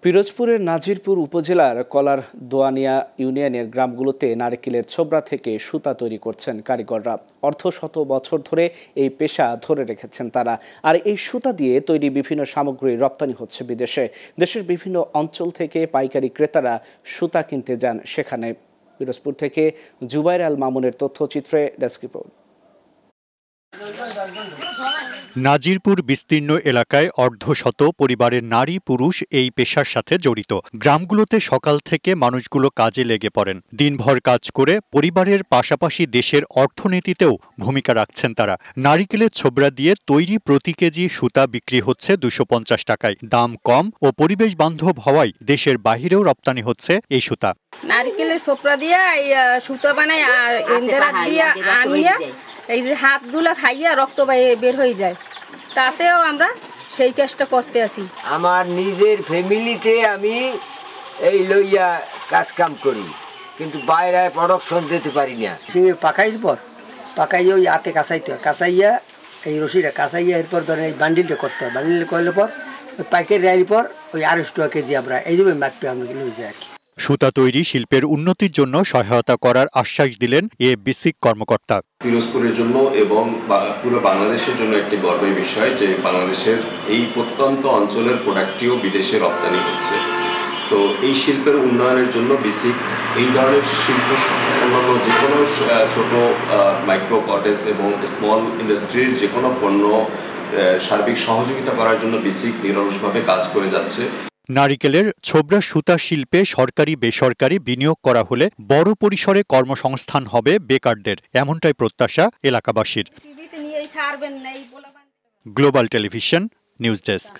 পিরোজপুরের নাজিরপুর উপজেলার কলার দোয়ানিয়া ইউনিয়নের গ্রামগুলোতে নারকেলের ছোবড়া থেকে সুতা তৈরি করছেন কারিগররা। অর্ধশত বছর ধরে এই পেশা ধরে রেখেছেন তারা। আর এই সুতা দিয়ে তৈরি বিভিন্ন সামগ্রী রপ্তানি হচ্ছে বিদেশে। দেশের বিভিন্ন অঞ্চল থেকে পাইকারি ক্রেতারা সুতা কিনতে যান সেখানে। পিরোজপুর থেকে জুবাইর আল মামুনের তথ্যচিত্রে ডেস্ক রিপোর্ট। নাজিরপুর বিস্তীর্ণ এলাকায় অর্ধশত পরিবারের নারী পুরুষ এই পেশার সাথে জড়িত। গ্রামগুলোতে সকাল থেকে মানুষগুলো কাজে লেগে পড়েন। দিনভর কাজ করে পরিবারের পাশাপাশি দেশের অর্থনীতিতেও ভূমিকা রাখছেন তারা। নারিকেলের ছোবড়া দিয়ে তৈরি প্রতি কেজি সুতা বিক্রি হচ্ছে 250 টাকায়। দাম কম ও পরিবেশ বান্ধব হওয়ায় দেশের বাহিরেও রপ্তানি হচ্ছে এই সুতা। নারিকেলের ছোবড়া দিয়ে সুতা বানায় আর এন্দেরা দিয়ে আনিয়া এই যে হাতগুলো খাইয়া রক্ত বের হয়ে যায়, তাতেও আমরা সেই কাজটা করতে আসি। আমার নিজের ফ্যামিলিতে আমি এই লইয়া কাজ কাম করি, কিন্তু বাইরে প্রোডাকশন দিতে পারি না। শিঙে পাকাইয়া ওই হাতে কাঁচাইয়া এই রশিটা কাঁচাইয়া এরপর ধরেন এই বান্ডিলটা করতে হয়। বান্ডিল করলে পর ওই পাইকারি রাইল পর ওই 250 টাকা কেজি আমরা এইভাবে মাপতে আমরা লই যাই আর কি। সুতা তৈরি শিল্পের উন্নতির জন্য সহায়তা করার আশ্বাস দিলেন এ বিসিক কর্মকর্তা। পিরোজপুরের জন্য এবং পুরো বাংলাদেশের জন্য একটি গর্বের বিষয় যে বাংলাদেশের এই প্রত্যন্ত অঞ্চলের প্রোডাক্টটিও বিদেশে রপ্তানি হচ্ছে। তো এই শিল্পের উন্নয়নের জন্য বিসিক এই ধরনের শিল্প অন্যান্য যে কোনো ছোট মাইক্রো কটেজ এবং স্মল ইন্ডাস্ট্রির যে কোনো পণ্য সার্বিক সহযোগিতা করার জন্য বিসিক নিরলসভাবে কাজ করে যাচ্ছে। নারিকেলের ছোবড়া সুতা শিল্পে সরকারি বেসরকারি বিনিয়োগ করা হলে বড় পরিসরে কর্মসংস্থান হবে বেকারদের, এমনটাই প্রত্যাশা এলাকাবাসীর। Global television news desk.